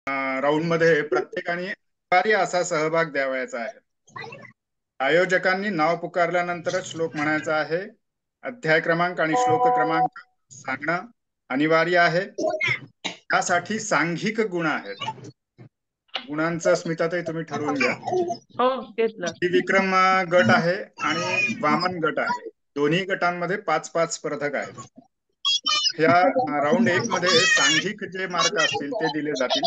Round मध्ये प्रत्येकाने अनिवार्य असा सहभाग द्यावायचा आहे. आयोजकांनी नाव पुकारल्यानंतरच श्लोक म्हणायचा आहे. अध्याय क्रमांक आणि श्लोक क्रमांक सांगणं अनिवार्य आहे. त्यासाठी सांघिक गुण आहेत. गुणांचं स्मिताताई तुम्ही ठरवून घ्या. हो घेतलं. त्रिविक्रम गट आहे आणि वामन गट आहे. दोन्ही गटांमध्ये 5-5 स्पर्धक आहेत. ह्या राऊंड 1 मध्ये सांघिक जे मार्क असतील ते दिले जातील.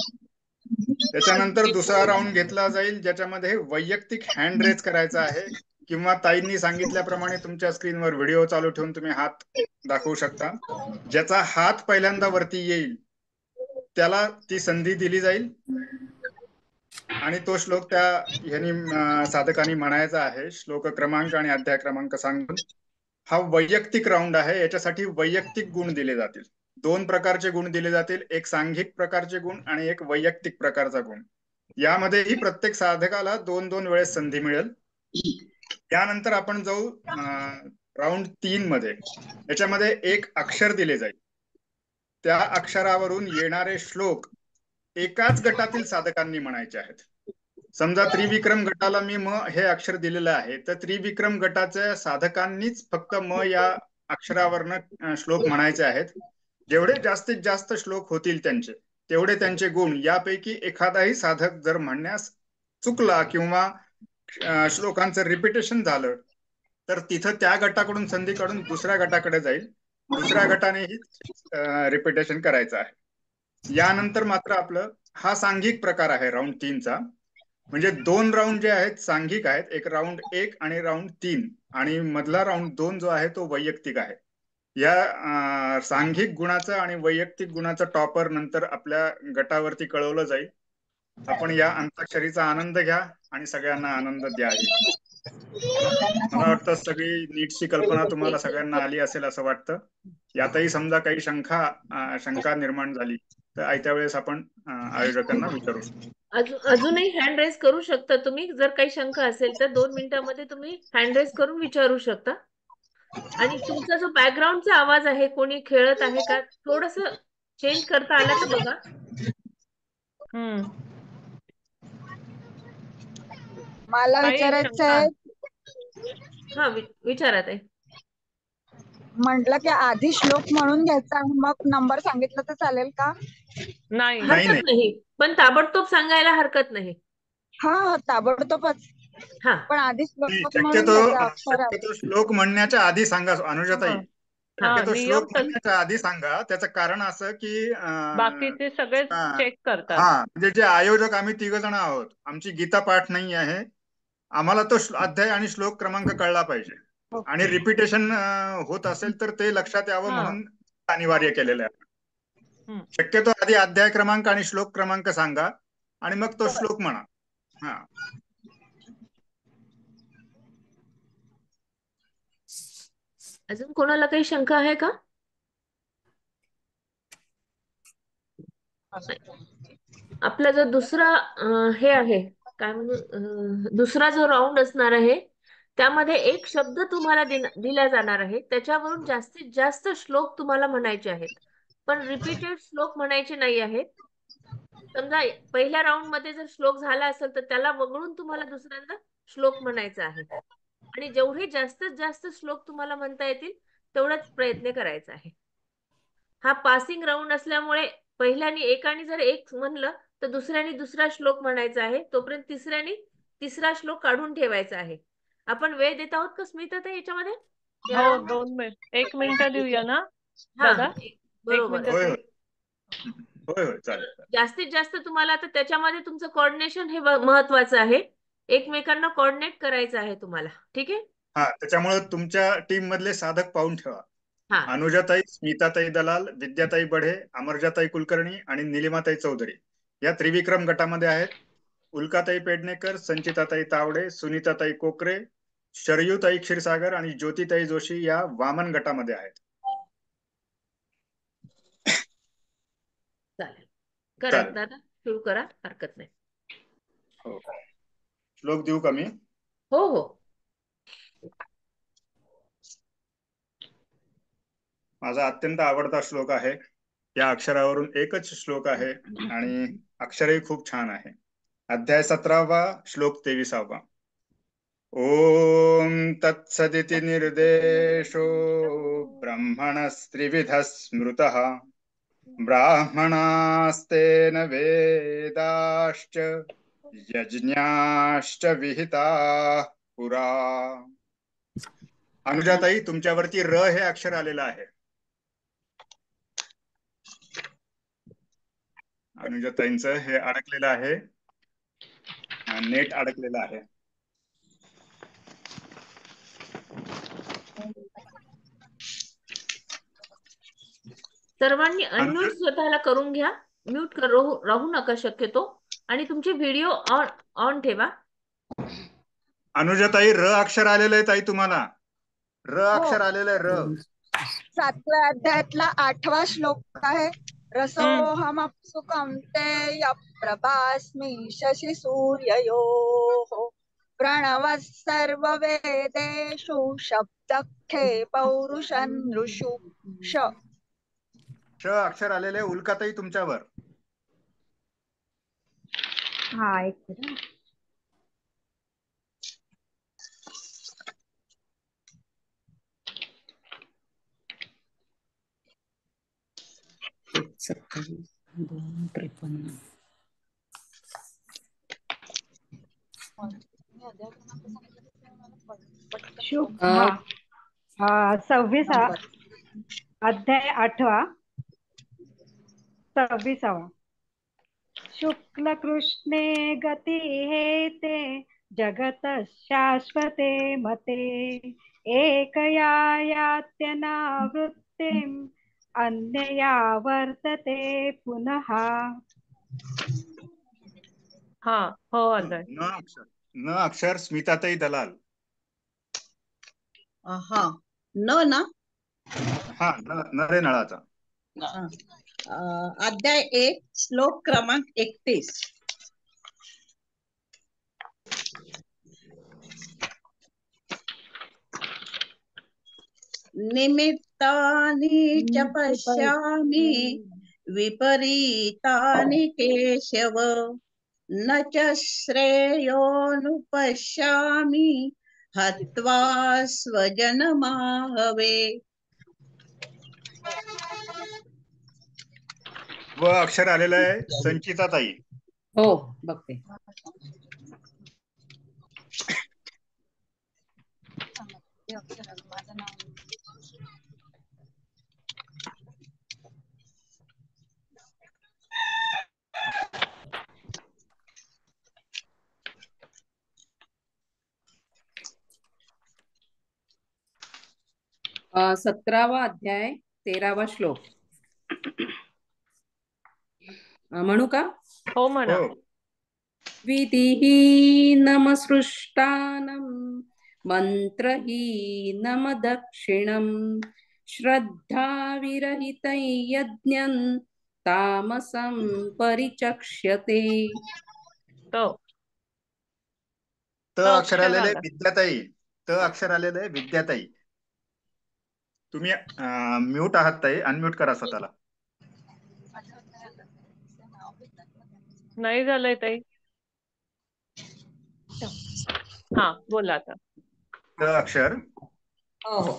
त्याच्यानंतर दुसरा राऊंड घेतला जाईल ज्याच्यामध्ये वैयक्तिक हँड रेज करायचा आहे, किंवा ताईंनी सांगितल्याप्रमाणे तुमच्या स्क्रीनवर व्हिडिओ चालू ठेवून तुम्ही हात दाखवू शकता. ज्याचा हात पहिल्यांदा वरती येईल त्याला ती संधी दिली जाईल आणि तो श्लोक त्या ह्यांनी साधकांनी म्हणायचा आहे. श्लोक क्रमांक आणि अध्याय क्रमांक सांगून. हा वैयक्तिक राऊंड आहे. याच्यासाठी वैयक्तिक गुण दिले जातील. 2 प्रकारचे गुण दिले जातील. एक सांघिक प्रकारचे गुण आणि एक वैयक्तिक प्रकारचा गुण. यामध्येही प्रत्येक साधकाला 2-2 वेळेस संधी मिळेल. त्यानंतर आपण जाऊ राऊंड 3 मध्ये. याच्यामध्ये एक अक्षर दिले जाईल. त्या अक्षरावरून येणारे श्लोक एकाच गटातील साधकांनी म्हणायचे आहेत. समजा त्रिविक्रम गटाला मी म हे अक्षर दिलेलं आहे, तर त्रिविक्रम गटाच्या साधकांनीच फक्त म या अक्षरावरनं श्लोक म्हणायचे आहेत. जेवढे जास्तीत जास्त श्लोक होतील त्यांचे तेवढे त्यांचे गुण. यापैकी एखादाही साधक जर म्हणण्यास चुकला किंवा श्लोकांचं रिपिटेशन झालं तर तिथं त्या गटाकडून संधी काढून दुसऱ्या गटाकडे जाईल. दुसऱ्या गटानेही रिपिटेशन करायचं आहे. यानंतर मात्र आपलं हा सांघिक प्रकार आहे राऊंड 3चा. म्हणजे 2 राऊंड जे आहेत सांघिक आहेत. एक राऊंड 1 आणि राऊंड 3 आणि मधला राऊंड 2 जो आहे तो वैयक्तिक आहे. या सांघिक गुणाचं आणि वैयक्तिक गुणाचं टॉपर नंतर आपल्या गटावरती कळवलं जाईल. आपण या अंताक्षरीचा आनंद घ्या आणि सगळ्यांना आनंद द्यावी. मला वाटतं सगळी नीटची कल्पना तुम्हाला सगळ्यांना आली असेल असं वाटतं. यातही समजा काही शंका निर्माण झाली तर आयत्या वेळेस आपण आयोजकांना विचारू शकतो. अजूनही हँड रेज करू शकता तुम्ही. जर काही शंका असेल तर 2 मिनिटांमध्ये तुम्ही हँड रेज करून विचारू शकता. आणि तुमचा जो बॅकग्राऊंडचा आवाज आहे, कोणी खेळत आहे का, थोडस चेंज करता आला तर बघा. मला काही विचारायचं शंका? आहे, हा विचारा ताई. म्हटलं की आधी श्लोक म्हणून घ्यायचा आणि मग नंबर सांगितलं तर चालेल का? नाही नाही. नाही, पण ताबडतोब सांगायला हरकत नाही. हा ताबडतोबच. हा पण आधी श्लोक म्हणून शक्यतो घ्यायचा अक्षर. शक्यतो श्लोक म्हणण्याच्या आधी सांगा अनुजाताई. शक्यतो नियम श्लोक म्हणण्याच्या आधी सांगा. त्याचं कारण असं की बाकीचे सगळे चेक करतात. हा म्हणजे जे आयोजक आम्ही 3 जण आहोत, आमची गीता पाठ नाही आहे. आम्हाला तो अध्याय आणि श्लोक क्रमांक कळला पाहिजे आणि रिपिटेशन होत असेल तर ते लक्षात यावं म्हणून अनिवार्य केलेलं आहे. शक्यतो आधी अध्याय क्रमांक आणि श्लोक क्रमांक सांगा आणि मग तो श्लोक म्हणा. हा अजून कोणाला काही शंका आहे का? आपला जो दुसरा हे आहे, काय म्हणू, दुसरा जो राऊंड असणार आहे त्यामध्ये एक शब्द तुम्हाला दिला जाणार आहे. त्याच्यावरून जास्तीत जास्त श्लोक तुम्हाला म्हणायचे आहेत, पण रिपीटेड श्लोक म्हणायचे नाही आहेत. समजा पहिल्या राऊंड मध्ये जर श्लोक झाला असेल तर त्याला वगळून तुम्हाला दुसऱ्यांदा श्लोक म्हणायचा आहे. आणि जेवढे जास्तीत जास्त श्लोक तुम्हाला म्हणता येतील तेवढाच प्रयत्न करायचा आहे. हा पासिंग राऊंड असल्यामुळे पहिल्यानी एकाने जर एक म्हणलं तर दुसऱ्याने दुसरा श्लोक म्हणायचा आहे. तोपर्यंत तिसऱ्याने तिसरा श्लोक काढून ठेवायचा आहे. आपण वेळ देत आहोत का स्मिता ताई याच्यामध्ये? हो 2 मिनिट, 1 मिनिट देऊया ना दादा? बरोबर. होय होय चालेल. जास्तीत जास्त तुम्हाला आता त्याच्यामध्ये तुमचं कोऑर्डिनेशन हे महत्वाचं आहे. एकमेकांना कोऑर्डिनेट करायचं आहे तुम्हाला. ठीक आहे. हा त्याच्यामुळे तुमच्या टीम मधले साधक पाहून ठेवा. अनुजाताई, स्मिताताई दलाल, विद्याताई बढे, अमरजाताई कुलकर्णी आणि निलिमाताई चौधरी या त्रिविक्रम गटामध्ये आहेत. उल्काताई पेडणेकर, संचिताताई तावडे, सुनीताताई कोकरे, शरयूताई क्षीरसागर आणि ज्योतिताई जोशी या वामन गटामध्ये आहेत. चालेल, करा दादा, सुरू करा, हरकत नाही. हो, श्लोक देऊ का मी? हो हो. माझा अत्यंत आवडता श्लोक आहे. या अक्षरावरून एकच श्लोक आहे आणि अक्षरही खूप छान आहे. अध्याय 17वा, श्लोक 23वा. ओम तत्सदिति निर्देशो ब्रह्मणस्त्रिविधः स्मृतः ब्राह्मणास्तेन वेदाश्च यज्ञाश्च विहिताः पुरा. अनुजाताई, तुमच्यावरती र हे अक्षर आलेलं आहे. अनुजाताईंचं हे अडकलेलं आहे, नेट अडकलेलं आहे. सर्वांनी अनम्यूट स्वतःला करून घ्या. म्यूट राहू नका शक्यतो, आणि तुमचे व्हिडिओ ऑन ठेवा. अनुजाताई, र अक्षर आलेलं आहे ताई तुम्हाला. र अक्षर आलेलं आहे, र. 7व्या अध्यायातला 8वा श्लोक आहे. रसोहमप्सु कौन्तेय प्रभास्मि शशि सूर्ययोः प्रणवः सर्ववेदेषु शब्दखे पौरुषनृषु. श अक्षर आलेलं आहे. उल्काताई, तुमच्यावर. हा, एक मिनिट. हा 26 अध्याय 8वा 26वा. शुक्ल कृष्णे गती हेते जगत शाश्वते मते एकया यात्यनावृत्तिम अन्यया वर्तते पुनः. हा हो अजय. न अक्षर स्मिताताई दलाल. हा न ना. हा, न रे नळाचा. अध्याय 1 श्लोक क्रमांक 31. निमित्तानि च पश्यामि विपरीतानि केशव न च श्रेयोनुपश्यामि हत्वा स्वजनमाहवे. व अक्षर आलेलं आहे. संचिताताई. हो, बघते. अ 17वा अध्याय 13वा श्लोक. म्हणू का? हो म्हणा. विधिहीनमसृष्टानं मन्त्रहीनमदक्षिणं श्रद्धाविरहितं यज्ञं तामसं परिचक्ष्यते. त अक्षर आलेलं आहे. विद्याताई. त अक्षर आलेलं आहे. विद्याताई, तुम्ही म्यूट आहात ताई. अनम्यूट करा स्वतःला. नाही झालंय ताई. हा बोला आता. त अक्षर. हो.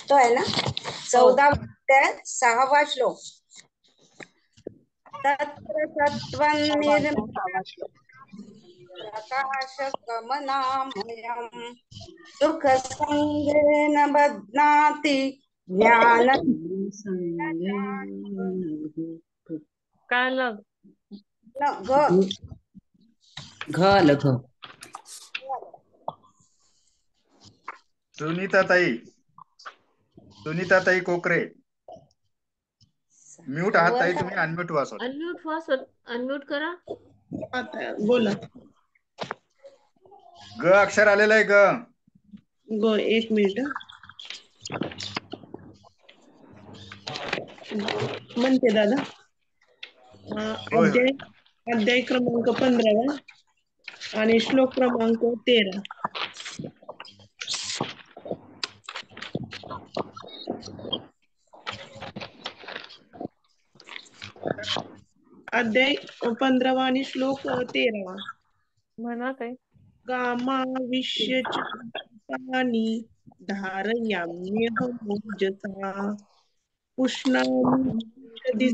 तो आहे ना 14 6वा श्लोक. तत्र सत्त्वं प्रकाशकमनामयं सुखसङ्गेन बध्नाति ज्ञान. काय घ लघ. सुनीताताई कोकरे, म्यूट आहात ताई. तुम्ही अनम्यूट व्हा. अनम्यूट करा. बोला. ग अक्षर आलेलं आहे. ग. एक मिनिट. म्हणते दादा. होय होय. अध्याय क्रमांक 15 आणि श्लोक क्रमांक 13. अध्याय 15 आणि श्लोक 13. म्हणा ताई. गामाविष्यचित्तानि धारयाम्यहमोजसा उष्णामि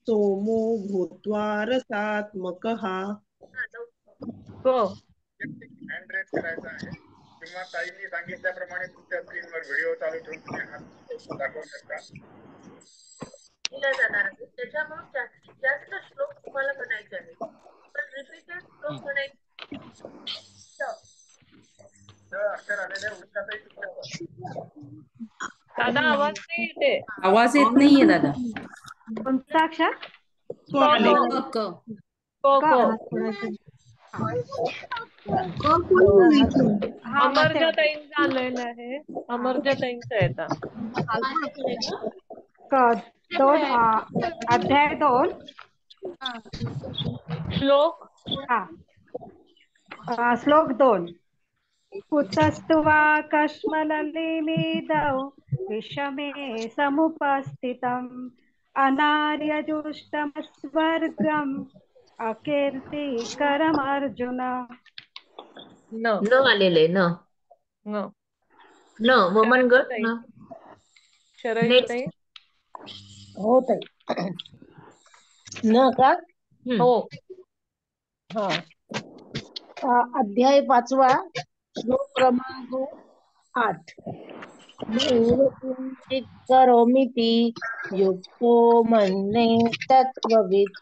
सोमो भूत्वा रसात्मकः. हो. हँड रेज करायचा आहे किंवा ताईंनी सांगितल्याप्रमाणे तुमच्या स्क्रीनवर व्हिडिओ चालू ठेवून तुम्ही हात दाखवू शकता. दिला जाणार आहे त्याच्यामुळे जास्तीत जास्त श्लोक तुम्हाला म्हणायचे आहेत. पण रिपीटेड श्लोक म्हणायचे अक्षर आलेले उलटाताई तुमच्यावर. दादा आवाज नाही येते. आवाज येत नाहीये दादा. कोणता अक्षर? क क क क क. हा म्हणते अमरजा ताईंचं आलेलं आहे. अमरजा ताईंचं आहे आता. अध्याय 2 श्लोक श्लोक 2. कुतस्त्वा कश्मललिमिदौ विषमे समुपस्थितम् अनार्यजुष्टमस्वर्गम् अकीर्तिकरमर्जुन. न न आलेले न न न वमन गट ताई. न. शरयू नेक्स्ट. ताई. हो ताई. न का? हो. हा. अध्याय 5 श्लोक क्रमांक 8. नैव किंचित् करोमीति युक्तो मन्ये तत्त्ववित्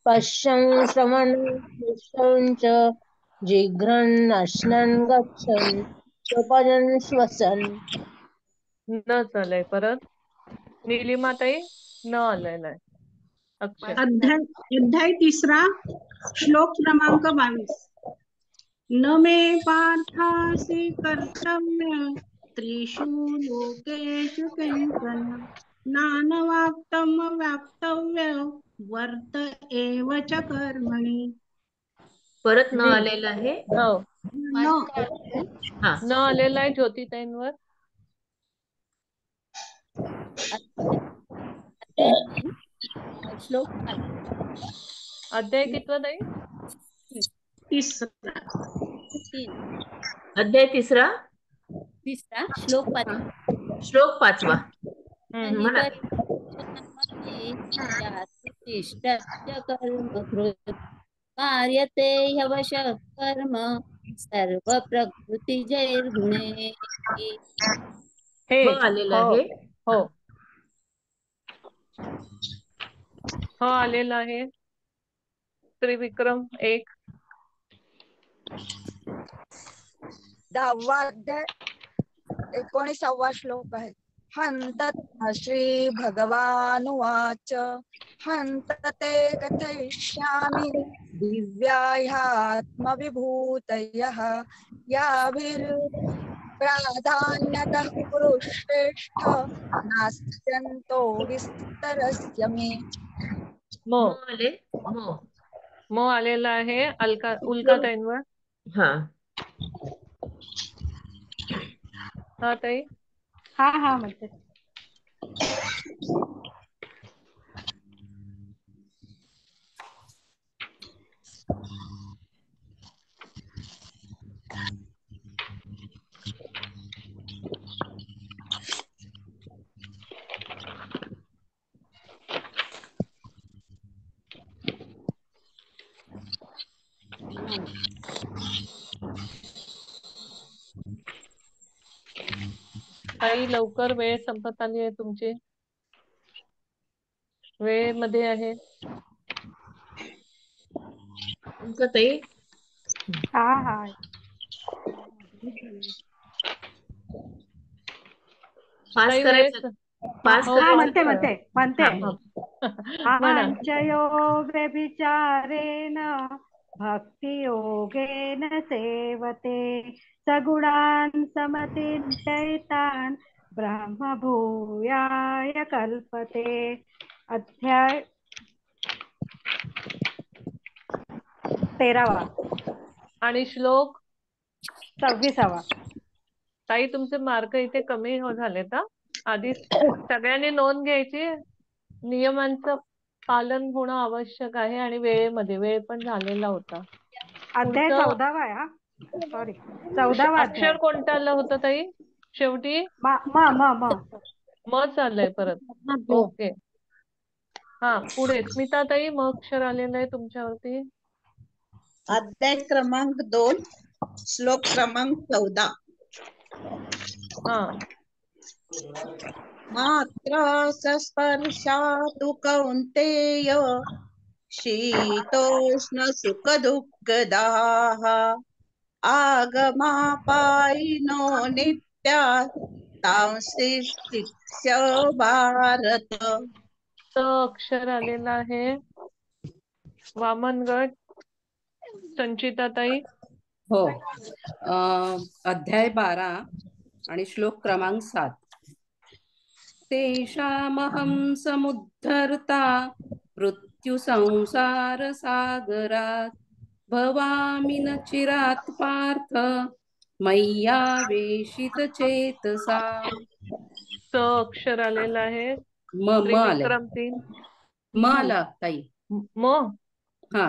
पश्यन् श्रवणं दृष्टं च जिघ्रन् अश्नन् गच्छन् स्वपदन् श्वसन्. न चालय परत. नीलिमा ताई न आलेलं आहे अक्षर. अध्याय 3 श्लोक क्रमांक 22. न मे पार्थासि कर्तव्य त्रिषु लोकेषु किंचन नानवाक्तं व्याप्तव्य वर्त एव च कर्मणि. परत न आलेलं आहे. हो. हा न आलेलं आहे ज्योतिताईंवर. श्लोक अध्याय कितवा ताई? 3. अध्याय 3 श्लोक 5. श्लोक 5. म्हणा. कार्यते ह्यवशः कर्म सर्व प्रकृतिजैर्गुणे. हे ब आलेलं हो आहे. हो हो आलेलं आहे. त्रिविक्रम 1. 10वा अध्याय 19वा श्लोक आहे. हंत श्री भगवानुवाच हंत ते कथयिष्यामि दिव्या ह्यात्मविभूतयः याभिर्प्राधान्यतः पुरुषेष्ठ नास्त्यन्तो विस्तरस्य मे. म आले. म आलेला आहे उल्काताईंवर. हा हा ताई. हा म्हणते. ताई लवकर, वेळ संपत आली आहे तुमची. वेळेमध्ये आहे. ताई. हा पास ताई करायचं. पास हो, म्हणते हा. आंचयो व्यभिचारेण भक्तियोगेन सेवते सगुणान् समतीत्यैतान् ब्रह्मभूयाय कल्पते. अध्याय 13वा आणि श्लोक 26वा. ताई तुमचे मार्क इथे कमी झालेत हा. आधी सगळ्यांनी नोंद घ्यायची. नियमांचं पालन होणं आवश्यक आहे आणि वेळेमध्ये वेळ पण झालेला होता. अध्याय पुढचं 14वा आहे हा. सॉरी 14वा अध्याय. अक्षर कोणतं आलं होतं ताई शेवटी? म म म म म चाललंय परत. ओके. हा पुढे स्मिता ताई म अक्षर आलेलं आहे तुमच्यावरती. अध्याय क्रमांक 2 श्लोक क्रमांक 14. हा मात्र स्पर्शातु कौन्तेय शीतोष्ण सुख दुःखदाः आगमापायिनो नित्या तांसी शिक्ष्य भारत. अक्षर आलेलं आहे. वामन गट संचिता ताई. हो. अध्याय 12 आणि श्लोक क्रमांक 7. तेषामहं समुद्धर्ता मृत्यु संसार सागरात भवामि न चिरात् पार्थ मय्यावेशित चेतसा. अक्षर आलेलं आहे. म आलंय. त्रिविक्रम 3. म आला ताई. म हा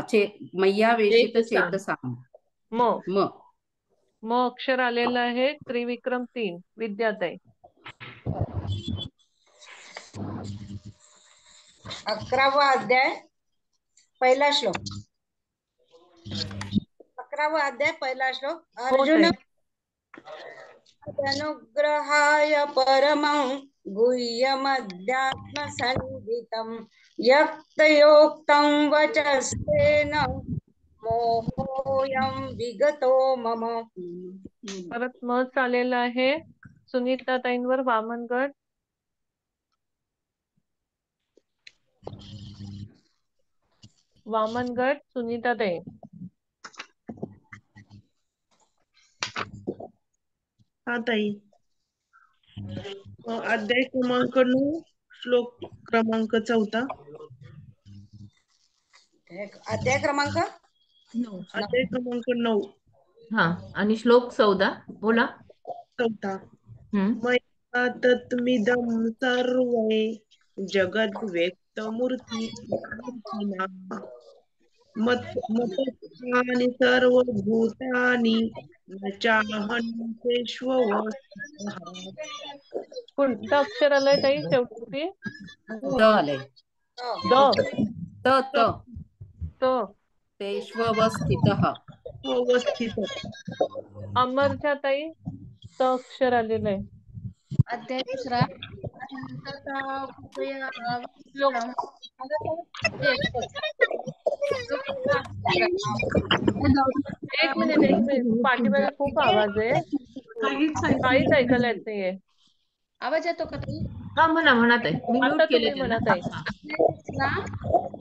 मय्यावेशित चेतसा. चेतसा. म अक्षर आलेलं आहे. त्रिविक्रम 3 विद्याताई. 11वा अध्याय पहिला श्लोक. 11वा अध्याय पहिला श्लोक. अर्जुन अनुग्रहाय परमं गुह्यमध्यात्म संगीतं यक्तयोक्तं वचस्तेन मोहोऽयं विगतो मम. परत म आलेलं आहे. सुनीता ताईंवर वामन गट. वामन गट सुनीता ताई. हा ताई. अध्याय क्रमांक 9 श्लोक क्रमांक 14. अध्याय क्रमांक 9. अध्याय क्रमांक 9 हा आणि श्लोक 14 बोला. 14. मया तत्मिदं सर्वे जगद्व्यक्तमूर्ति मतस्थानि सर्वभूतानि न चाहं तेष्वस्थितः. कोणतं अक्षर आलंय ताई शेवटी? त आलंय. त तेष्वस्थितः. अमरच्या ताई त अक्षर आलेलं आहे. अध्याय 3 एक मिनिट पाठीमागे खूप आवाज आहे. काहीच ऐकायला येत नाहीये. आवाज येतो का ताई? हा म्हणा ताई. मी म्यूट आता केले तुम्ही म्हणा त्यांना. ताई.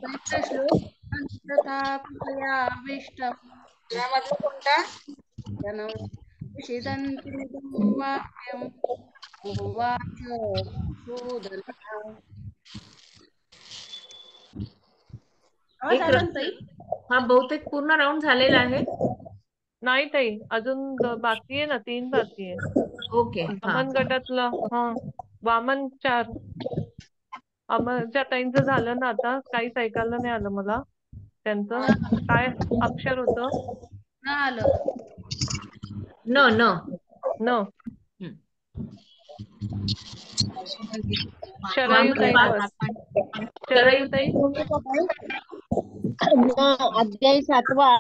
पहिला श्लोक तथापिष्टम यामधला कोणता? वाक्यम उवाच शोधना. आवाज आला ना ताई? हा बहुतेक पूर्ण राऊंड झालेला आहे. नाही ताई अजून बाकी आहे ना. 3 बाकी आहे. ओके. वामन गटातला वामन 4. अमरच्या ताईंचं झालं ना आता. काहीच ऐकायला नाही आलं मला त्यांचं. काय अक्षर होतं? न आलं. न शरायू ताई शरायू ताई. अध्याय 7वा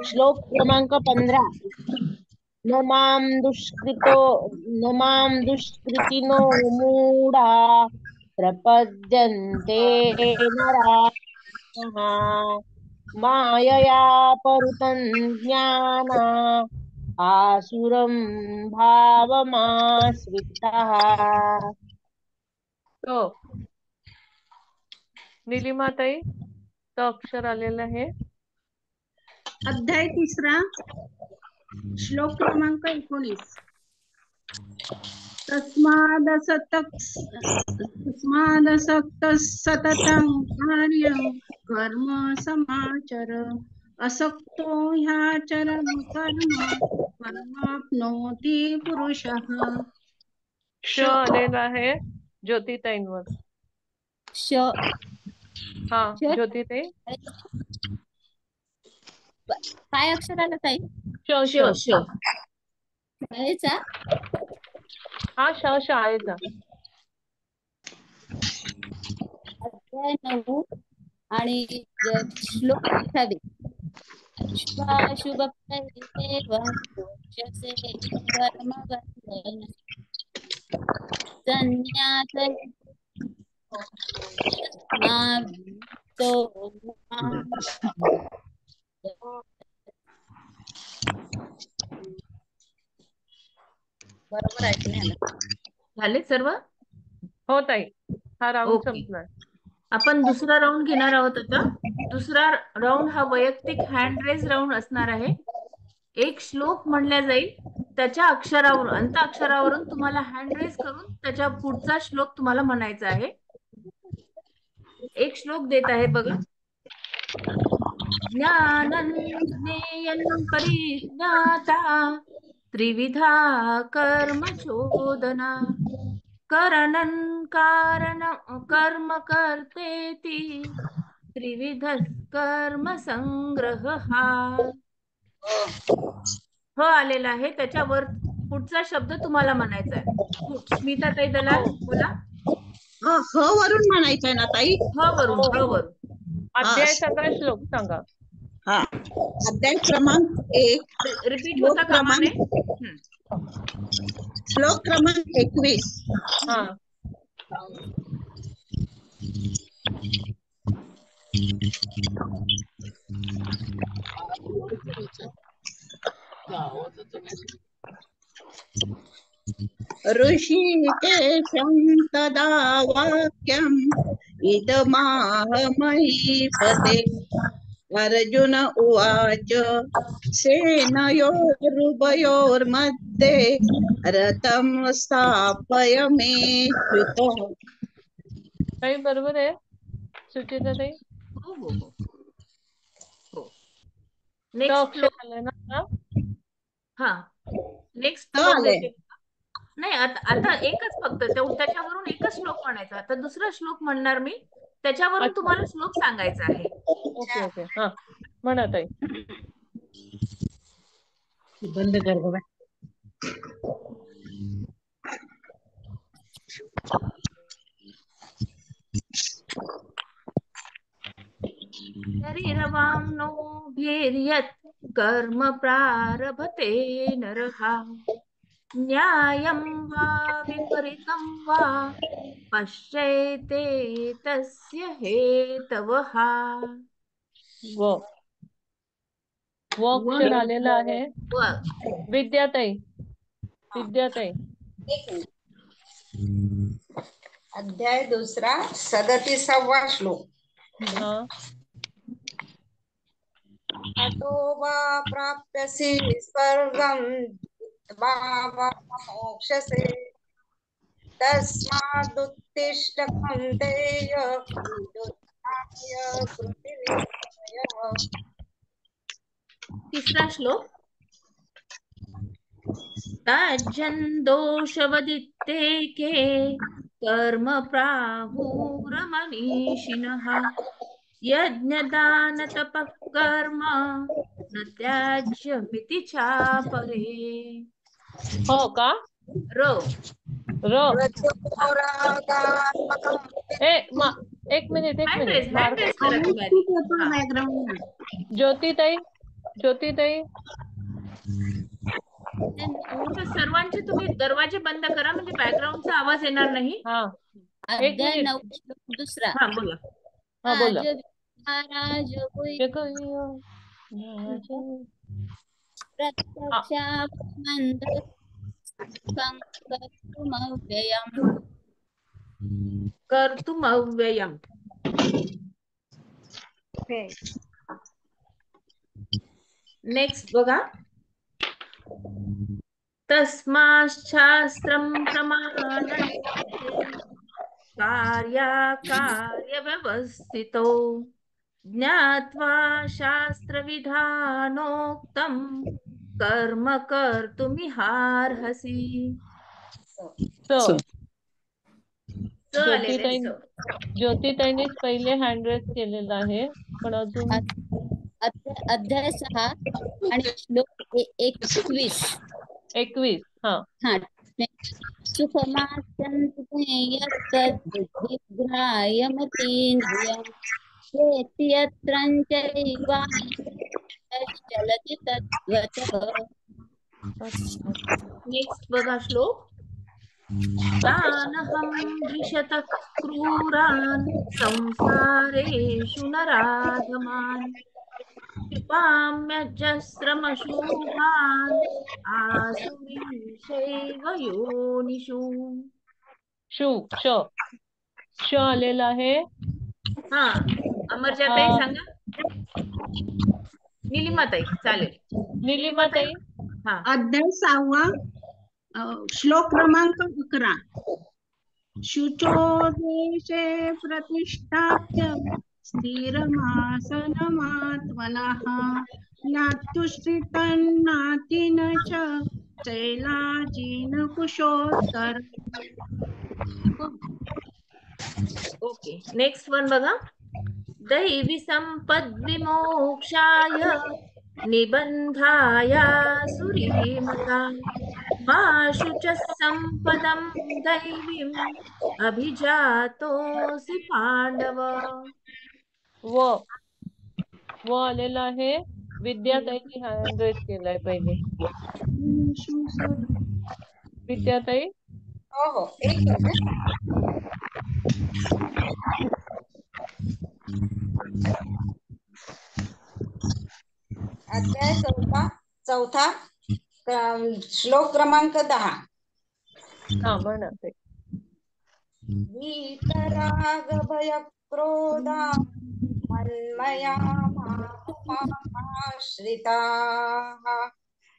श्लोक क्रमांक 15. न मां दुष्कृतिनो मूढा प्रपद्यन्ते नराः मायया परुतं ज्ञाना आसुरं भावमाश्रिताः. निलिमा ताई त अक्षर आलेलं आहे. अध्याय 3 श्लोक क्रमांक 19. तस्मादसक्तः सततं कार्यं कर्म समाचर असक्तो ह्याचरन् कर्म परमाप्नोति पुरुषः. श आलेला आहे ज्योतिताईंवर. श हा श ज्योतिताई. काय अक्षर आलं ताई? श श श श शाळेचा? हा शाळेचा. अध्याय 9 आणि श्लोक 28. शुभाशुभ मोक्षसे कर्म बंधन संन्यास बरोबर आहे की नाही? झाले सर्व? हो ताई, हा राऊंड ओके. संपलाय. आपण दुसरा राऊंड घेणार आहोत आता. दुसरा राऊंड हा वैयक्तिक हँड रेज राऊंड असणार आहे. एक श्लोक म्हणला जाईल, त्याच्या अक्षरावरून अंत अक्षरावरून तुम्हाला हँड रेज करून त्याच्या पुढचा श्लोक तुम्हाला म्हणायचा आहे. एक श्लोक देत आहे बघा. ज्ञानं ज्ञेयं परिज्ञाता त्रिविधा कर्म चोदना करणं कारण कर्म कर्तेति त्रिविध कर्म संग्रह. ह आलेला आहे, त्याच्यावर पुढचा शब्द तुम्हाला म्हणायचा आहे. स्मिता ताई दलाल बोला. ह वरून म्हणायचंय ना ताई? ह वरून, ह वरून. अध्याय 7 श्लोक सांगा. हा, अध्याय क्रमांक 1 रिपीट होता कामा नये. श्लोक क्रमांक 21. हा. ऋषिकेशं तदा वाक्यम् इदमाह महीपते. अर्जुन उवाच सेनयोरुभयोर्मध्ये रथं स्थापयमेच्युत. ताई बरोबर आहे सुचिता ताई? हो हो हो हो. तो नेक्स्ट अक्षर श्लोक. आलं ना? हा, नेक्स्ट तो श्लोक आलंय. देते. नाही, आता एकच फक्त त्याच्यावरून एकच श्लोक म्हणायचा. आता दुसरा श्लोक म्हणणार मी, त्याच्यावरून अच्छा. तुम्हाला श्लोक सांगायचा आहे. Okay okay. हा म्हणा ताई. बंद कर बाबा. शरीरवाङ्मनो भीर्यत् कर्म प्रारभते नरः न्यायं वा विपरीतं वा पश्येते तस्य हेतवः. व अक्षर आलेलं आहे. विद्याताई. विद्याताई. अध्याय 2 37वा श्लोक. हा. अतो वा प्राप्स्यसि स्वर्गं जित्वा वा मोक्षसे तस्मादुत्तिष्ठ कौन्तेय युद्धाय कृतिविजयः. तिसरा श्लोक. त्याज्यं दोषवदित्तेके कर्म प्राहुरमनीषिणः यज्ञदानतपः कर्म न त्याज्यमिति चापरे. हो का? र एक मिनिट हँड रेज करा तुम्ही. ज्योतिताई सर्वांचे तुम्ही दरवाजे बंद करा, म्हणजे बॅकग्राऊंडचा आवाज येणार नाही. हा. अध्याय 9 श्लोक दुसरा. हा बोला. हा बोला. कर्तुमव्ययम्. नेक्स्ट बघा. तस्माच्छास्त्रं प्रमाणन्ते कार्याकार्यव्यवस्थितो ज्ञात्वा शास्त्रविधानोक्तं कर्म कर्तुमिहार्हसि. ज्योतिताईंनीच पहिले हँड रेस केलेला आहे, पण अजून अध्याय 6 आणि श्लोक 21. हा. सुखमास्यन्तेयस्तद्विग्राह्यमतीन्द्रियं चेति यत्रञ्चैवान्तश्चलति तद्वतः. नेक्स्ट बघा श्लोक. तानहं द्विषतः क्रूरान् संसारेषु नराधमान् क्षिपाम्यजस्रमशुभान् आसुरीषैव योनिषु. श आलेला आहे. हा, अमरजाताई सांगा. निलिमाताई चालेल. निलिमाताई. हा. अध्याय 6 श्लोक क्रमांक 11. शुचो देशे प्रतिष्ठाप्य स्थिरमासनमात्मनः नात्युच्छ्रितन्नातिन च शैलाजिन कुशोत्तर. ओके, नेक्स्ट वन बघा. दैवी संपद्विमोक्षाय निबंधाय सुरीमता मा शुचः संपदं दैवीम् अभिजातोऽसि पांडव. व आलेला आहे. विद्याताईंनी हँड रेस केलाय पहिले. विद्याताई. हो, एक मिनिट. अध्याय 4 श्लोक क्रमांक 10. हा, म्हणा ते. वीतराग भय क्रोधा मन्मया माश्रिताः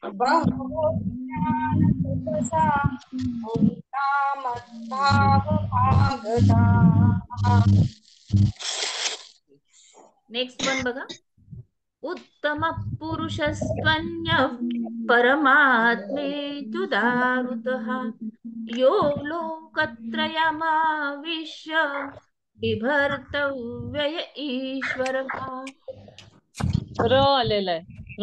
बहवो ज्ञानतपसा मुक्ता मद्भावमागताः. नेक्स्ट वन बघा. उत्तम पुरुषस्त्वन्यः परमात्मेतु दारुतः यो लोकत्रयमाविश्य बिभर्तव्यय ईश्वरः. र आलेला आहे. र.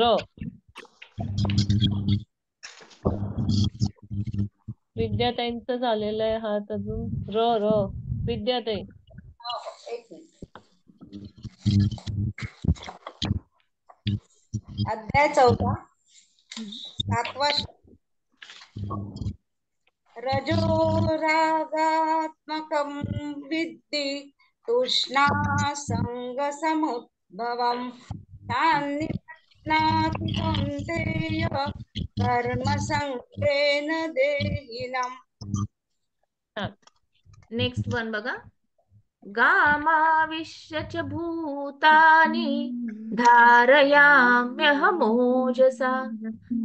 विद्याताईंच झालेलं आहे हात अजून. र विद्याताई. एक मिनिट. अध्याय 4 7वा. रजो रागात्मकं विद्धि तृष्णा संगसमुद्भवं तान्निबध्नाति कौन्तेय कर्मसङ्गेन देहिनम्. नेक्स्ट वन बघा. गामाविश्य च भूतानि धारयाम्यहमोजसा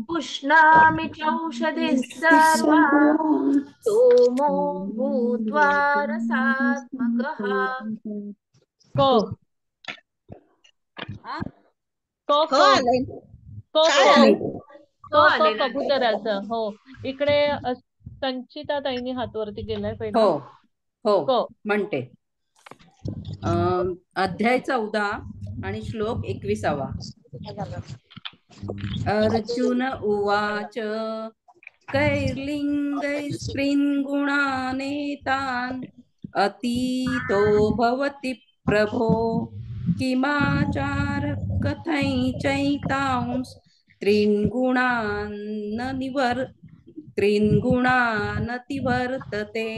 पुष्णामि चौषधिः सर्वान् सोमो भूत्वा रसात्मकः. कबुतराचं. हो, इकडे संचिता ताईंनी हातवरती केलाय पहिला. हो, म्हणते. अध्याय 14 आणि श्लोक 21. अर्जुन उवाच कैर्लिङ्गैस्त्रीन्गुणानेतान् अतीतो भवति प्रभो किमाचार कथञ्चैतांस् त्रीन्गुणानतिवर्तते.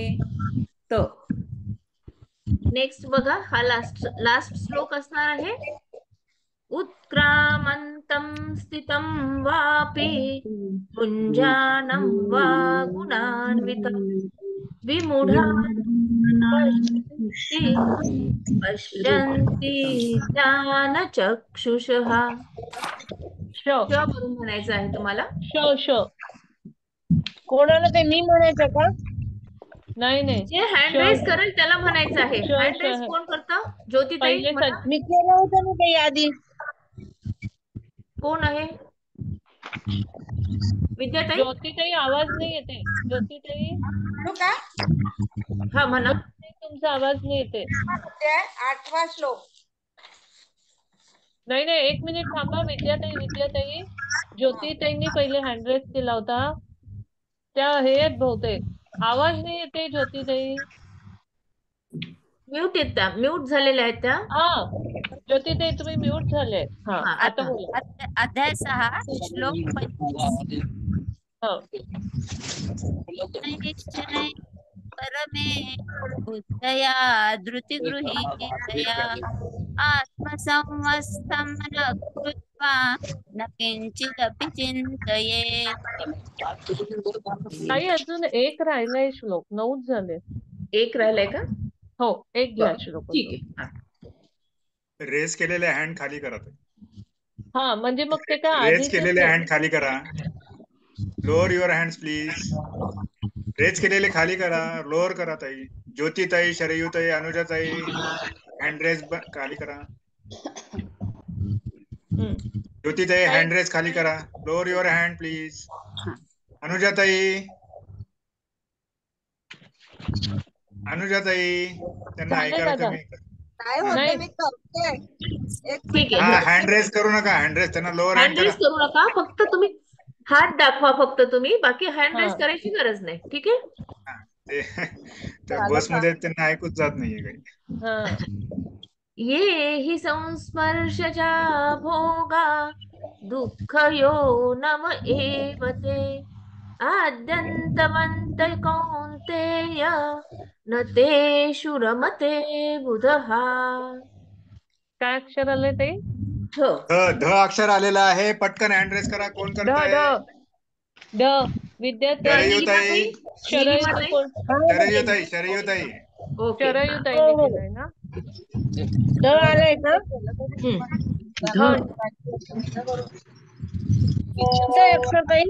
नेक्स्ट बघा. हा लास्ट श्लोक असणार आहे. उत्क्रामन्तं स्थितं वापि भुञ्जानं वा गुणान्वितं विमूढान् पश्यन्ति ज्ञानचक्षुषः. श म्हणून म्हणायचं आहे तुम्हाला. श कोणाला ते मी म्हणायचं का? नाही नाही, जे हँड रेस करेल त्याला म्हणायचं आहे. हँड रेस कोण करतं? ज्योतिताई पहिले म्हणा. मी केलं होतं ना ते आधी. कोण आहे? विद्याताई. ज्योतिताई आवाज नाही येते. ज्योतिताई म्हणू का? हा म्हणा. तुमचा आवाज नाही येते. ते 8वा श्लोक. नाही नाही, एक मिनिट थांबा. विद्याताई ज्योतिताईंनी पहिले हँड रेस केला होता. त्या हे आहेत बहुतेक. आवाज नाही येते ज्योतिताई. म्यूट येत त्या, म्यूट झालेल्या आहेत त्या. हा ज्योतिताई तुम्ही म्यूट झाले. हा आता बोला. अध्याय 6 श्लोक 25. निश्चय परमे बुद्धया धृतिगृहीतया आत्मसंवस्थं न कृत्वा न किंचिदपि चिन्तयेत्. ताई अजून एक राहिलाय श्लोक. 9 झाले. एक राहिलाय का? हो, एक घ्या श्लोक. ठीक आहे. रेस केलेले हँड खाली करा. हा म्हणजे मग ते काय रेस केलेले हँड खाली करा. Lower your hands please. Raise केलेले खाली करा, लोअर करा ताई. ज्योतिताई, शरयूताई, अनुजाताई हँड रेस खाली करा. ज्योतिताई हँड रेस खाली करा. Lower your hand please. अनुजाताई त्यांना ऐकायला कमी. काय होते मी करते. ठीक आहे. हँड रेस करू नका. हँड रेस त्यांना लोअर हँड रेस करू नका. फक्त तुम्ही हात दाखवा फक्त तुम्ही. बाकी हँड रेस करायची गरज नाही. ठीक आहे. त्या बसमध्ये त्यांना ऐकूच जात नाहीये काही. ये हि संस्पर्शजा भोगा दुःख यो नम एवते आद्यन्तवन्त कौन्तेय न तेषु रमते बुधहा. काय अक्षर आले ते? ध अक्षर आलेलं आहे. पटकन हँड रेस करा. कोण करताय? ड. विद्याताई. शरयूताई शरयूताई केलाय ना? ड आलाय का? अक्षर ताई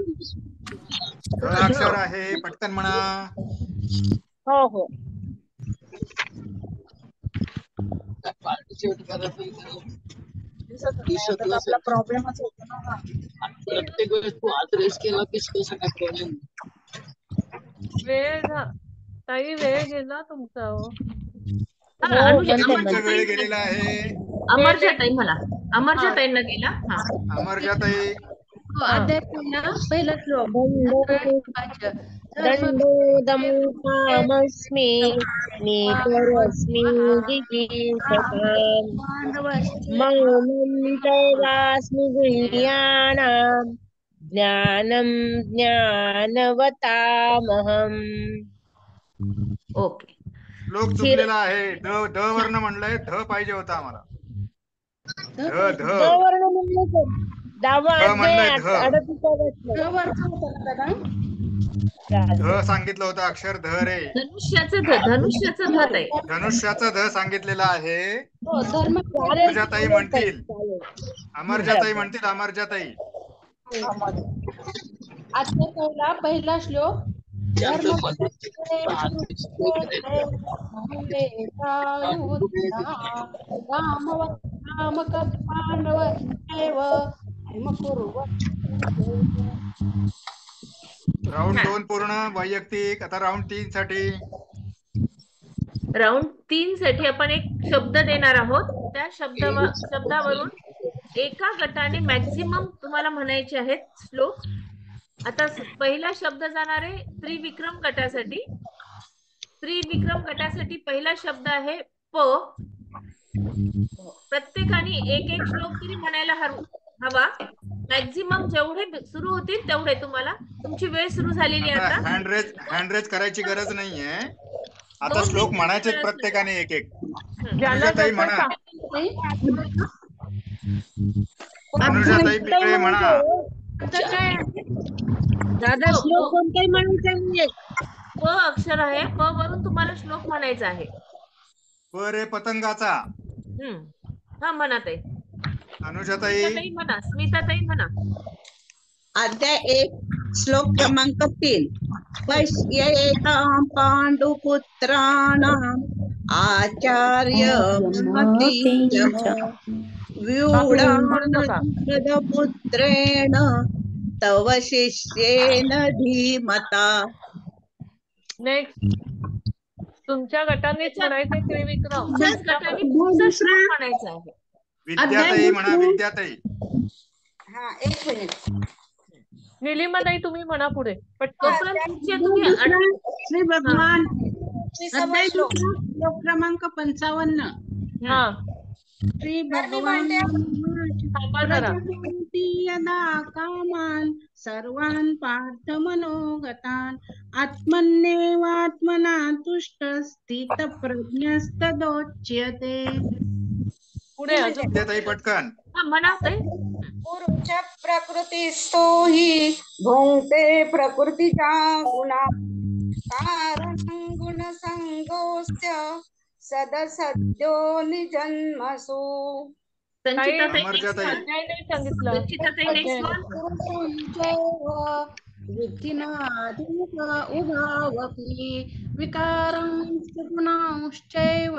अक्षर आहे. पटकन म्हणा. हो हो. आपला प्रॉब्लेमच होतो ना. प्रत्येक वेळेस तू आदरेस केला की कसं काय प्रॉब्लेम. ताई वेळ गेला तुमचा. वेळ गेलेला आहे. अमरजाताई म्हणा. अमरजाताईंना गेला. अमरजाताई. अध्याय पहिला श्लोक. दंडोदमस्मि नीतरस्मि जिगीषताम् मौनं चैवास्मि गुह्यानां ज्ञानं ज्ञानवतामहम्. ओके. श्लोक चुकलेला आहे. ध वर्ण म्हणलंय. ध पाहिजे होता आम्हाला. ध वर्ण म्हणलं. ध सांगितलं होतं अक्षर. ध रे. धनुष्याचं ध सांगितलेलं आहे. अमरजाताई म्हणतील. अमरजाताई. आजचा पहिला श्लोक. राऊंड 2 पूर्ण. वैयक्तिक. आता राऊंड 3 साठी. राऊंड 3 साठी आपण एक शब्द देणार आहोत. त्या शब्दावरून एका गटाने मॅक्झिमम तुम्हाला म्हणायचे आहेत श्लोक. आता पहिला शब्द जाणार आहे त्रिविक्रम गटासाठी. त्रिविक्रम गटासाठी पहिला शब्द आहे प. प्रत्येकाने एक एक श्लोक तरी म्हणायला हवा. मॅक्झिमम जेवढे सुरू होतील तेवढे. तुम्हाला तुमची वेळ सुरू झालेली आहे. आता हँड रेस करायची गरज नाहीये. आता श्लोक म्हणायचे प्रत्येकाने एक एक. अनुजाताई म्हणा. अनुजाताई पिकळे म्हणा. दादा श्लोक कोणताही म्हणायचा. प अक्षर आहे. प वरून तुम्हाला श्लोक म्हणायचा आहे. प रे पतंगाचा. हा म्हणा ताई. अनुजाताई म्हणा. स्मिताताई म्हणा. अध्याय 1 श्लोक क्रमांक 3 पश्येतां पांडुपुत्राणाम् आचार्य व्यूढानपुत्रेण तव शिष्येन धीमता. नेक्स्ट तुमच्या गटानेच म्हणायचे त्रिविक्रम. तुमच्याच गटाने पुढचा श्लोक म्हणायचा आहे. विद्याताई म्हणा, विद्याताई. हा, एक मिनिट. निलिमाताई तुम्ही म्हणा पुढे श्री भगवान श्रीसभा श्लोक. श्लोक क्रमांक 55. हा श्री भगवान यदा कामान सर्वान् पार्थ मनोगतान् आत्मन्येवात्मना तुष्ट स्थित प्रज्ञस्तदोच्यते. पुढे विद्याताई पटकन. म्हणा ताई. पुरुष प्रकृतिस्थो हि भुंक्ते प्रकृतीचा गुणा कारण गुणसंगोस्य सदसद्यो निजन्मसु. संचिताताई विद्धिनाधिक उभावपि विकारांश्च गुणांश्चैव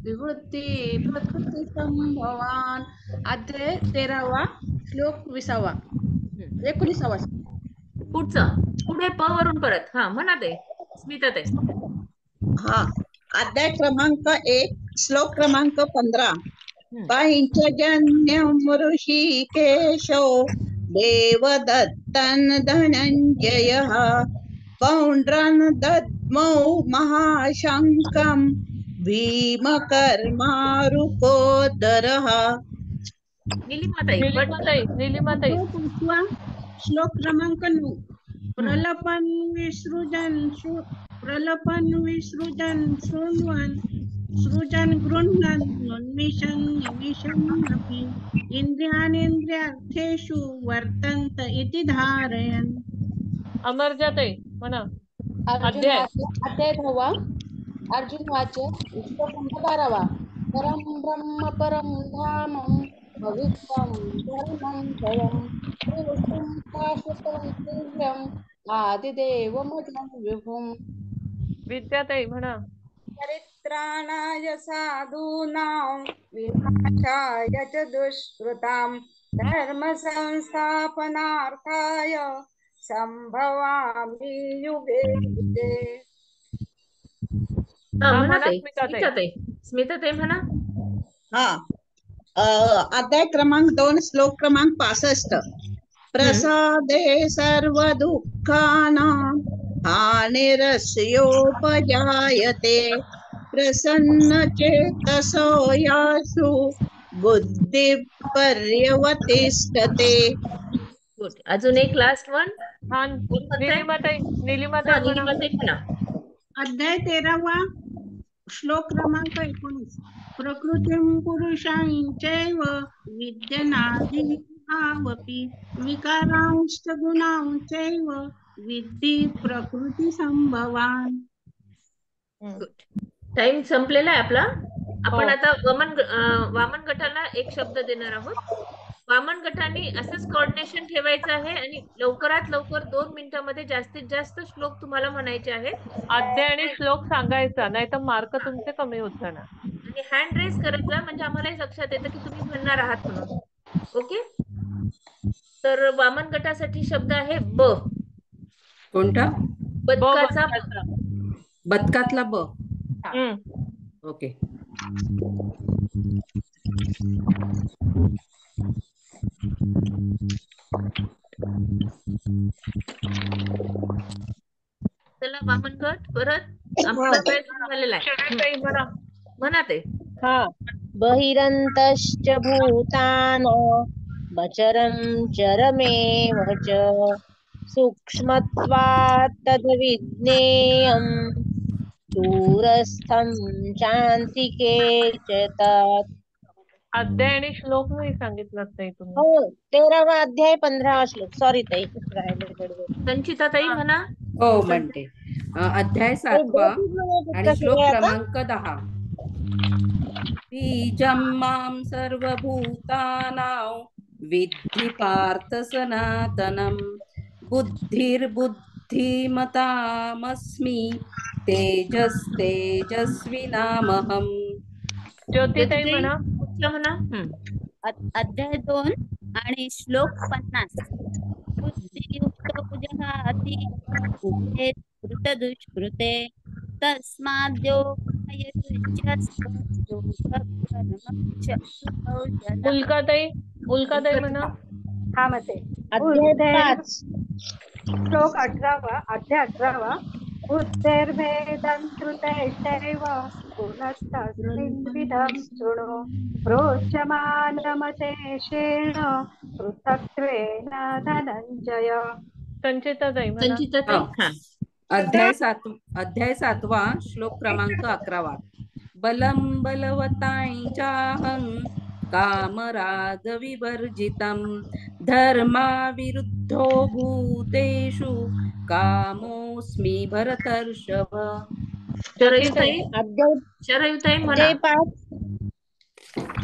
विवृत्ती प्रकृती संभवान. अध्याय 13वा श्लोक 20वा 19वा. पुढचा पुढे प वरून परत. हा म्हणा ते स्मिताताई. हा, अध्याय क्रमांक 1 श्लोक क्रमांक 15 पंचजन्यं ऋषिकेशो देवदत्तं धनञ्जयः पौण्ड्रं दद्मौ महाशङ्कं भीमकर्मारुकोदरः. निलिमाताई श्लोक क्रमांक 9 प्रलपन विसृजन शृण्वन् सृजन गृह्णन् उन्मिषन् निमिषन्नपि इंद्रियार्थेषु वर्तन्त इति धारयन्. अमरजाताई म्हणा. अध्याय 10वा. अर्जुन वाच्य. श्लोक 12वा. परम ब्रह्म परम धाम भविष्यं परमं जयं त्रिविक्रमं शाश्वतं दिव्यं आदिदेवमजं विभुं. विद्याताई म्हणा. परित्राणाय साधूनां विनाशाय च दुष्कृतां धर्म संस्थापनार्थाय संभवामि युगे युगे. स्मिताताई म्हणा. हा, अध्याय क्रमांक 2 श्लोक क्रमांक 65 प्रसादे सर्व दुःखानां हानिरस्योपजायते प्रसन्न चेतसो यासु बुद्धि पर्यवतिष्ठते. अजून एक लास्ट वन. निलिमाताई म्हणा. अध्याय 13वा श्लोक क्रमांक 19 प्रकृतिं पुरुषांचैव विद्यनाधिभावपि विकारांश्च गुणांचैव विद्धि प्रकृती संभवान. टाइम संपलेला आहे आपला. आपण आता वामन गटाला एक शब्द देणार आहोत. वामन गटाने असंच कोऑर्डिनेशन ठेवायचं आहे आणि लवकरात लवकर 2 मिनिटांमध्ये जास्तीत जास्त श्लोक तुम्हाला म्हणायचे आहेत. अध्याय आणि श्लोक सांगायचा, नाही तर मार्क तुमचे कमी होत जाणार. आणि हँड रेस करत जा, म्हणजे आम्हालाही लक्षात येतं की तुम्ही म्हणणार आहात म्हणून. ओके. तर वामन गटासाठी शब्द आहे ब. कोणता? बदकाचा. बदकातला ब. ओके. चला वामन गट परत. आपला वेळ झालेला आहे. म्हणा ते. हा, बहिरंतश्च भूतानां बचरं चरमेव च सूक्ष्मत्वात् तद्विज्ञेयं दूरस्थं चान्तिके च तत्. अध्याय आणि श्लोक नाही सांगितलं ताई तुम्ही. हो, 13वा अध्याय 15वा श्लोक. सॉरी ताई. संचिताताई म्हणा. हो म्हणते. अध्याय 7वा आणि श्लोक क्रमांक 10 बीजं मां सर्वभूतानां विद्धि पार्थ सनातनं बुद्धिर्बुद्धिमतामस्मि तेजस्तेजस्विनामहम्. ज्योतिताई म्हणा. म्हणा. अध्याय 2 आणि श्लोक 50. बुद्धियुक्त जहाति उभे कृतदुष्कृते तस्माद्योगाय उल्काताई म्हणा. हा मते अध्याय 5 श्लोक 18 अध्याय 18 बुद्धेर्भेदं कृतैश्चैव गुणस्तस्मिन्विधं शृणु प्रोच्यमानमशेषेण पृथक्त्वेन धनञ्जय. संचिताताई म्हणा. अध्याय 7 श्लोक क्रमांक 11. बलं बलवतां चाहं कामराग विवर्जितं धर्माविरुद्धो भूतेषु कामोऽस्मि भरतर्षभ. शरयुताई म्हणा. अध्याय 5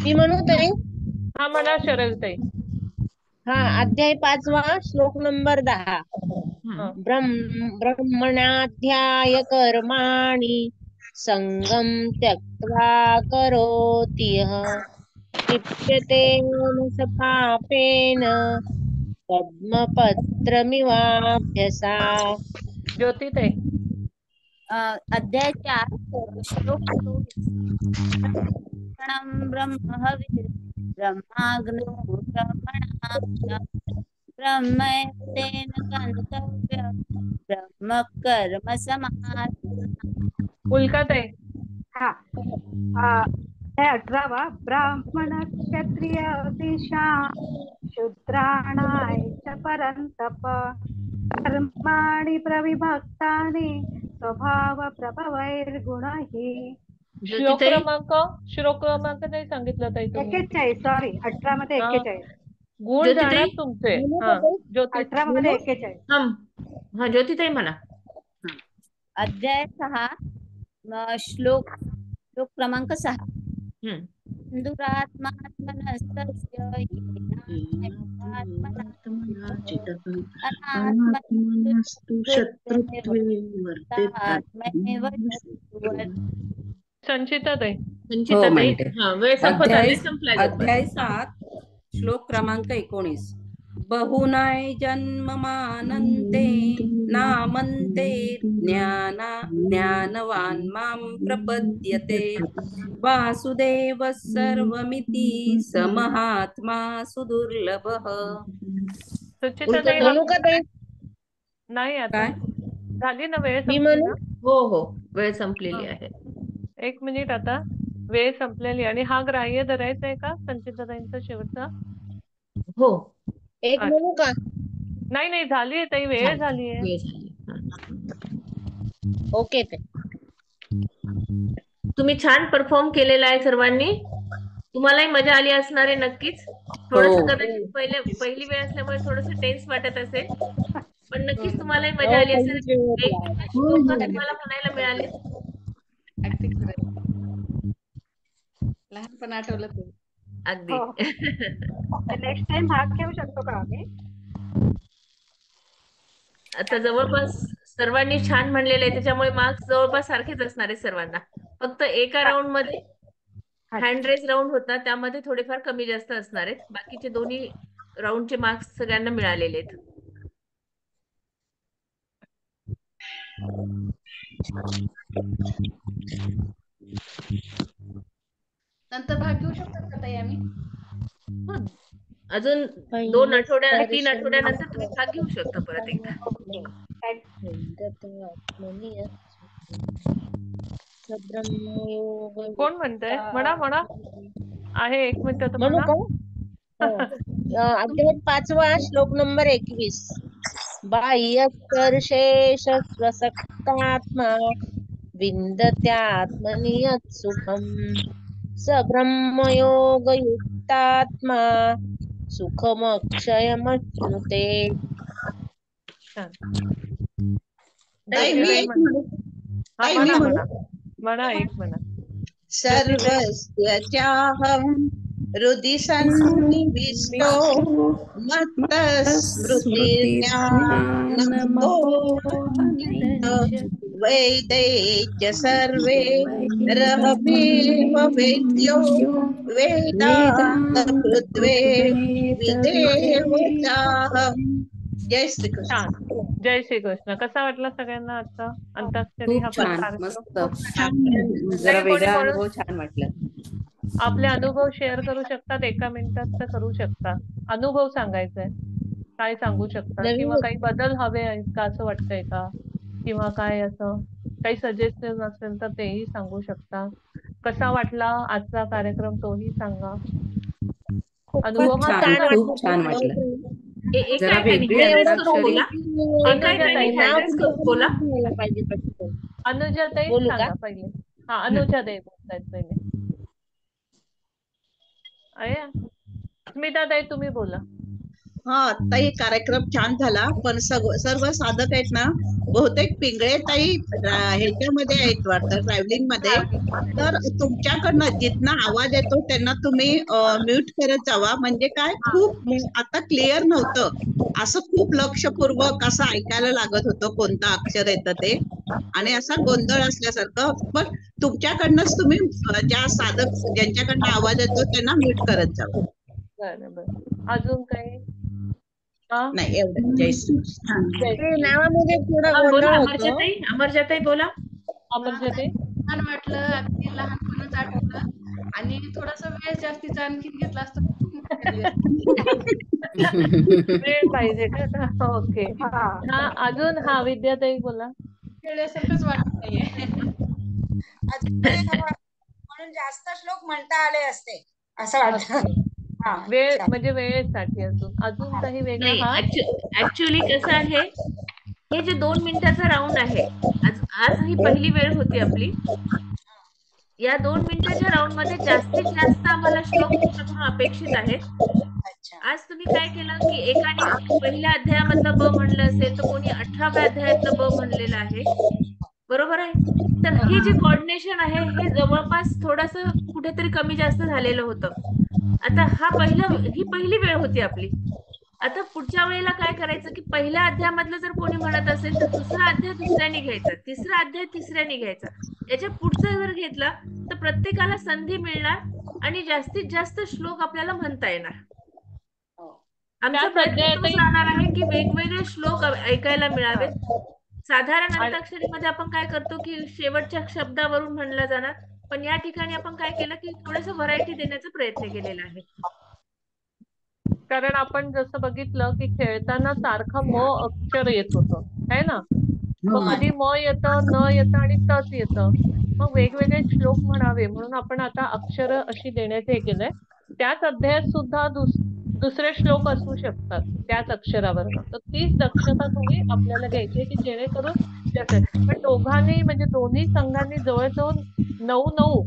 मी म्हणू ताई. हा म्हणा शरयुताई. हा अध्याय 5 श्लोक नंबर 10. ब्रह्मणाध्याय कर्माणि संगम त्यक्त्वा करोति यः लिप्यते न स पापेन पद्मपत्रमिवाभ्यसा. ज्योतिताई. अध्याय 4 श्लोक 24. ब्रह्माग्नो ब्रह्मणा ब्रह्मैतेन गन्तव्यं ब्रह्म कर्म समाधिना. उल्काताई. हा अध्याय 18 ब्राह्मण क्षत्रिय वैश्य शूद्राणाय च परन्तप कर्माणि प्रविभक्तानि स्वभाव प्रभवैर्गुणैः. श्लोक क्रमांक नाही सांगितलं ताई तुम्ही. 41 सॉरी 18 मध्ये 41 गुण जाणार तुमचे. 18 मध्ये 41. हा ज्योतिताई म्हणा. अध्याय 6 श्लोक क्रमांक 6. दुरात्मात्मनस्तस्य संचिताताई. अध्याय 7 श्लोक क्रमांक 19. बहुनाय जन्ममानन्ते नामन्ते ज्ञानवान् मां प्रपद्यते वासुदेवः सर्वमिति समहात्मा सुदुर्लभः. नाही आता झाली ना वेळ. हो वेळ संपलेली आहे. 1 मिनिट आता वेळ संपलेली. आणि हा ग्राह्य धरायचा आहे का संचिताताईंचा शेवटचा? हो. एक म्हणू का? नाही झाली आहे ताई. वेळ झाली आहे. ओके. तुम्ही छान परफॉर्म केलेला आहे सर्वांनी. तुम्हालाही मजा आली असणार आहे नक्कीच. थोडस कदाचित पहिली वेळ असल्यामुळे थोडस टेन्स वाटत असेल, पण नक्कीच तुम्हालाही मजा आली असेल. तुम्हाला म्हणायला मिळाले. लहानपण आठवलं तर अगदी. नेक्स्ट टाइम भाग घेऊ शकतो का आम्ही? आता जवळपास सर्वांनी छान म्हणलेलं आहे, त्याच्यामुळे मार्क्स जवळपास सारखेच असणार आहेत सर्वांना. फक्त एका राऊंड मध्ये हँड रेस राऊंड होता, त्यामध्ये थोडेफार कमी जास्त असणार आहेत. बाकीचे दोन्ही राऊंडचे मार्क्स सगळ्यांना मिळालेले आहेत. नंतर भाग घेऊ शकतात का ताई आम्ही? अजून 2 आठवड्या 3 आठवड्यानंतर तुम्ही भाग घेऊ शकता परत एकदा. कोण म्हणतंय? म्हणा आहे 1 मिनिट. म्हणू का? अध्याय 5 श्लोक नंबर 21. बाह्यस्पर्शेष स्वसक्तात्मा विन्दत्यात्मनि यत्सुखम् स ब्रह्मयोगयुक्तात्मा सुखमक्षयमश्नुते. म्हणा. सर्वस्य चाहं हृदि सन्निविष्टो मत्तस्मृतिर्ज्ञानमपोहनित वैदैश्च सर्वे रहभिर्व वेद्यो वेदान्तकृत्वे विदेवताहम्. जय श्री कृष्ण. छान. जय श्री कृष्ण. कसा वाटला सगळ्यांना आजचा अंताक्षरी खूप हा छान, कार्यक्रम? मस्त. छान. जरा काही कोणी वेगळा म्हणून अनुभव छान वाटला. आपले अनुभव शेअर करू शकतात, एका मिनिटात तर करू शकता. अनुभव सांगायचा आहे, काय सांगू शकता, किंवा काही बदल हवे आहेत का असं वाटतंय का, किंवा काय असं काही सजेशन असेल तर तेही सांगू शकता. कसा वाटला आजचा कार्यक्रम तोही सांगा. अनुभव खूप हा छान, सांगा. खूप छान वाटलं. एका जरा एकाने वेगळी हँड रेस करून अंताक्षरी. बोला. एका एकाने हँड रेस करून बोला. अनुजाताई बोलू का? सांगा पहिले. हा, अनुजाताई बोलतायत पहिले. स्मिताताई तुम्ही बोला. हा, ताई कार्यक्रम छान झाला, पण सर्व साधक आहेत ना, बहुतेक पिंगळे ताई ह्याच्यामध्ये आहेत वाटतं, ट्रॅव्हलिंग मध्ये. तर तुमच्याकडनं जिथनं आवाज येतो त्यांना तुम्ही म्यूट करत जावा. म्हणजे काय, खूप आता क्लिअर नव्हतं, असं खूप लक्षपूर्वक असं ऐकायला लागत होतं कोणतं अक्षर येतं ते, आणि असा गोंधळ असल्यासारखं. पण तुमच्याकडनंच तुम्ही ज्या साधक ज्यांच्याकडनं आवाज येतो त्यांना म्यूट करत जावा. बरं बरं. अजून काही? नाही, एवढं. जय श्री कृष्ण. नावामध्ये थोडा बोला गोंधळ होतो. अमरजाताई. अमरजाताई बोला. अमरजाताई. छान वाटलं, अगदी लहानपणच आठवलं आणि थोडासा वेळ जास्तीचा आणखी घेतला असता. वेळ पाहिजे का? ओके. हा, अजून हा विद्याताई बोला. खेळल्यासारखंच वाटत नाहीये. म्हणून जास्त श्लोक म्हणता आले असते असं वाटतं. वेळ म्हणजे वेळेसाठी अजून काही वेगळं? नाही, हा, ऍक्च्युअली कसं आहे, हे जे 2 मिनिटाचा राऊंड आहे, आज ही पहिली वेळ होती आपली. या 2 मिनिटाच्या राऊंड मध्ये जास्तीत जास्त आम्हाला श्लोक तुमच्याकडून अपेक्षित आहेत. आज तुम्ही काय केलं की एकाने पहिल्या अध्यायामधलं ब म्हणलं असेल तर कोणी 18व्या अध्यायातलं ब म्हणलेलं आहे, बरोबर आहे. तर हे जे कोऑर्डिनेशन आहे हे जवळपास थोडस कुठेतरी कमी जास्त झालेलं होतं. आता ही पहिली वेळ होती आपली. आता पुढच्या वेळेला काय करायचं की पहिल्या अध्यायामधलं जर कोणी म्हणत असेल तर दुसरा अध्याय दुसऱ्याने घ्यायचा, तिसरा अध्याय तिसऱ्याने घ्यायचा. याच्या पुढचा जर घेतला तर प्रत्येकाला संधी मिळणार आणि जास्तीत जास्त श्लोक आपल्याला म्हणता येणार. आमचा प्रयत्न तोच राहणार आहे की वेगवेगळे श्लोक ऐकायला मिळावेत. साधारण अंताक्षरीमध्ये आपण काय करतो की शेवटच्या शब्दावरून म्हणलं जाणार, पण या ठिकाणी आपण काय केलं की थोडस व्हरायटी देण्याचा प्रयत्न केलेला आहे. कारण आपण जसं बघितलं की खेळताना सारखं म अक्षर येत होतं, है ना. मग कधी म येतं, न येतं आणि तच येतं. मग वेगवेगळे श्लोक म्हणावे म्हणून आपण आता अक्षर अशी देण्याचे हे केलंय. त्याच अध्यायात सुद्धा दुसरे श्लोक असू शकतात त्याच अक्षरावर. तर तीच दक्षता तुम्ही आपल्याला घ्यायची की जेणेकरून पण दोघांनी म्हणजे दोन्ही संघांनी जवळजवळ 9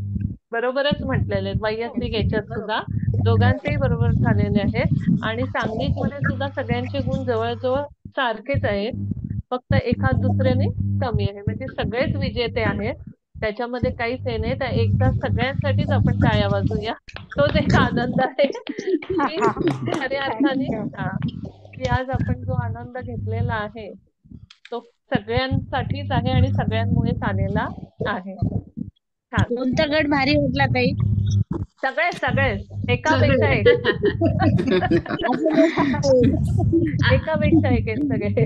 बरोबरच म्हटलेले आहेत. वैयक्तिक याच्यात सुद्धा दोघांचेही बरोबर झालेले आहेत आणि सांघिक मध्ये सुद्धा सगळ्यांचे गुण जवळजवळ सारखेच आहेत, फक्त एखाद दुसऱ्याने कमी आहे. म्हणजे सगळेच विजेते आहेत, त्याच्यामध्ये काहीच हे नाही. तर एकदा सगळ्यांसाठीच आपण टाळ्या वाजवूया, तोच एक आनंद आहे की खऱ्या अर्थाने की आज आपण जो आनंद घेतलेला आहे तो सगळ्यांसाठीच आहे आणि सगळ्यांमुळेच आलेला आहे. कोणता गट भारी वाटला ताई? सगळेच एकापेक्षा एक एकापेक्षा एक आहेत सगळे.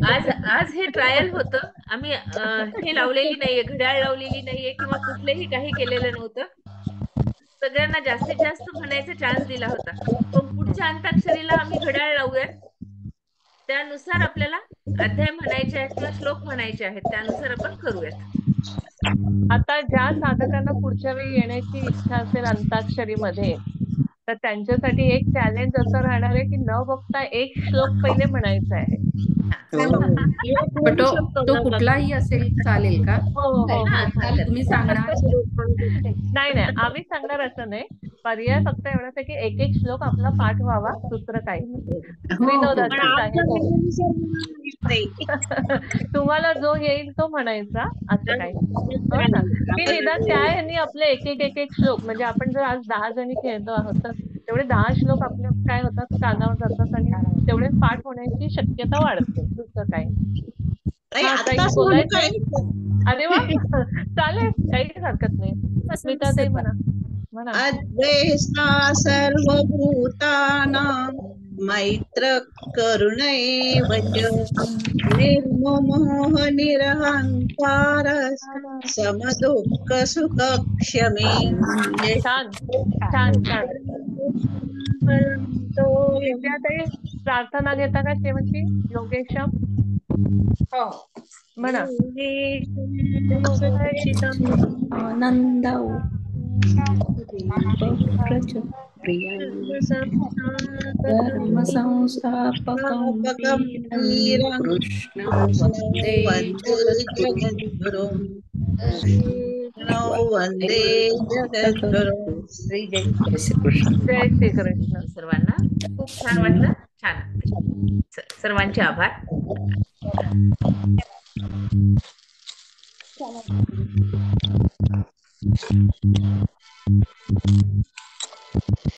आज हे ट्रायल होतं. आम्ही हे लावलेली नाहीये, घड्याळ लावलेली नाहीये किंवा कुठलेही काही केलेलं नव्हतं. सगळ्यांना जास्तीत जास्त म्हणायचा चान्स दिला होता. पण पुढच्या अंताक्षरीला आम्ही घड्याळ लावूयात, त्यानुसार आपल्याला अध्याय म्हणायचे आहेत किंवा श्लोक म्हणायचे आहेत, त्यानुसार आपण करूयात. आता ज्या साधकांना पुढच्या वेळी येण्याची इच्छा असेल अंताक्षरीमध्ये, तर त्यांच्यासाठी एक चॅलेंज असं राहणार आहे की न बघता एक श्लोक पहिले म्हणायचा आहे. तो कुठलाही असेल चालेल का? हो, तुम्ही सांगणार? नाही, आम्ही सांगणार असं नाही. पर्याय फक्त एवढाच आहे की एक एक श्लोक आपला पाठ व्हावा, दुसरं काही नाही. विनोदाचं आहे. तुम्हाला जो येईल तो म्हणायचा, असं काही की निदान त्या ह्यांनी आपले एक एक श्लोक, म्हणजे आपण जर आज 10 जणी खेळतो आहोत तर तेवढे 10 श्लोक आपले काय होतात, कानावर जातात आणि तेवढे पाठ होण्याची शक्यता वाढते. दुसरं काय. ताई हा ताई आत्ताच म्हणू काय? बोलायचंय? अरे वा चालेल, काहीच हरकत नाही. स्मिता ताई म्हणा म्हणा. अद्वेष्टा सर्वभूतानां मैत्र करुणैव च निर्ममोह निरहंकार समदुःख सुख क्षमे. छान छान छान. विद्या ताई प्रार्थना घेता का शेवटची? योगेशम म्हणा. आनंदौ धर्म संस्थापकं वीरं कृष्णं वन्दे जगद्गुरुं. वंदे जगद्गुरुं. जय श्रीकृष्ण. जय श्रीकृष्ण. सर्वांना खूप छान वाटलं. छान. सर्वांचे आभार.